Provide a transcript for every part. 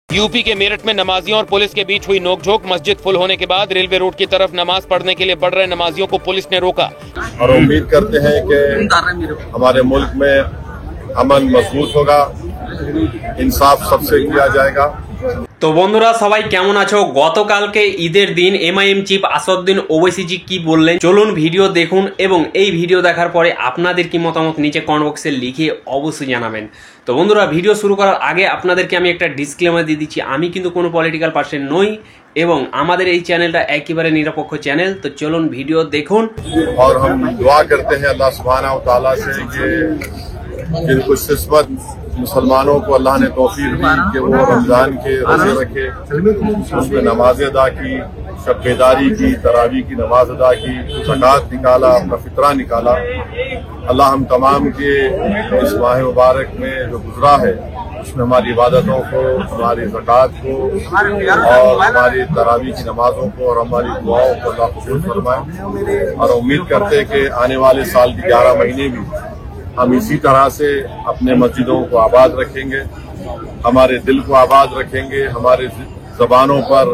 UP के मेरठ में नमाजियों और पुलिस के बीच हुई नोकझोंक। मस्जिद फुल होने के बाद रेलवे रोड की तरफ नमाज पढ़ने के लिए बढ़ रहे नमाजियों को पुलिस ने रोका। और उम्मीद करते हैं कि हमारे मुल्क में अमन मजबूत होगा, इंसाफ सबसे किया जाएगा। তো বন্ধুরা সবাই কেমন আছো? গতকালকে ঈদের দিন এমআইএম চিফ আসাদুদ্দিন ওবৈসি জি কি বললেন চলুন ভিডিও দেখুন এবং এই ভিডিও দেখার পরে আপনাদের কি মতামত নিচে কমেন্ট বক্সে লিখে অবশ্যই জানাবেন। তো বন্ধুরা ভিডিও শুরু করার আগে আপনাদেরকে আমি একটা ডিসক্লেমার দিয়ে দিচ্ছি, আমি কিন্তু কোনো পলিটিক্যাল পার্সন নই এবং আমাদের এই চ্যানেলটা একেবারে নিরপেক্ষ চ্যানেল। তো চলুন ভিডিও দেখুন। और हम दुआ करते हैं अल्लाह सुब्हानहू व तआला से कि जिनको किस्मत मुसलमानों को अल्लाह ने तौफीक दी कि वो रमजान के रोजे रखे, उसमें नमाज अदा की, शब बेदारी की, तरावी की नमाज अदा की, ज़कात निकाला, अपना फितरा निकाला। अल्लाह हम तमाम के इस माह मुबारक में जो गुजरा है उसमें हमारी इबादतों को, हमारी ज़कात को और हमारी तरावी की नमाजों को और हमारी दुआओं को अल्लाह कबूल फरमाए। और उम्मीद करते हैं कि आने वाले साल के 11 महीने भी हम इसी तरह से अपने मस्जिदों को आबाद रखेंगे, हमारे दिल को आबाद रखेंगे, हमारे जबानों पर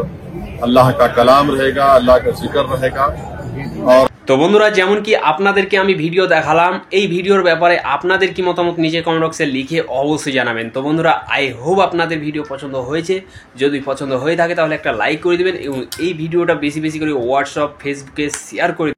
अल्लाह का कलाम रहेगा, अल्लाह का जिक्र रहेगा। और তো বন্ধুরা যেমন কি আপনাদেরকে আমি ভিডিও দেখালাম, এই ভিডিওর ব্যাপারে আপনাদের কি মতামত নিচে কমেন্ট বক্সে লিখে অবশ্যই জানাবেন। তো বন্ধুরা আই হোপ আপনাদের ভিডিও পছন্দ হয়েছে, যদি পছন্দ হয়ে থাকে তাহলে একটা লাইক করে দিবেন এবং এই ভিডিওটা বেশি বেশি করে হোয়াটসঅ্যাপ ফেসবুকে শেয়ার করে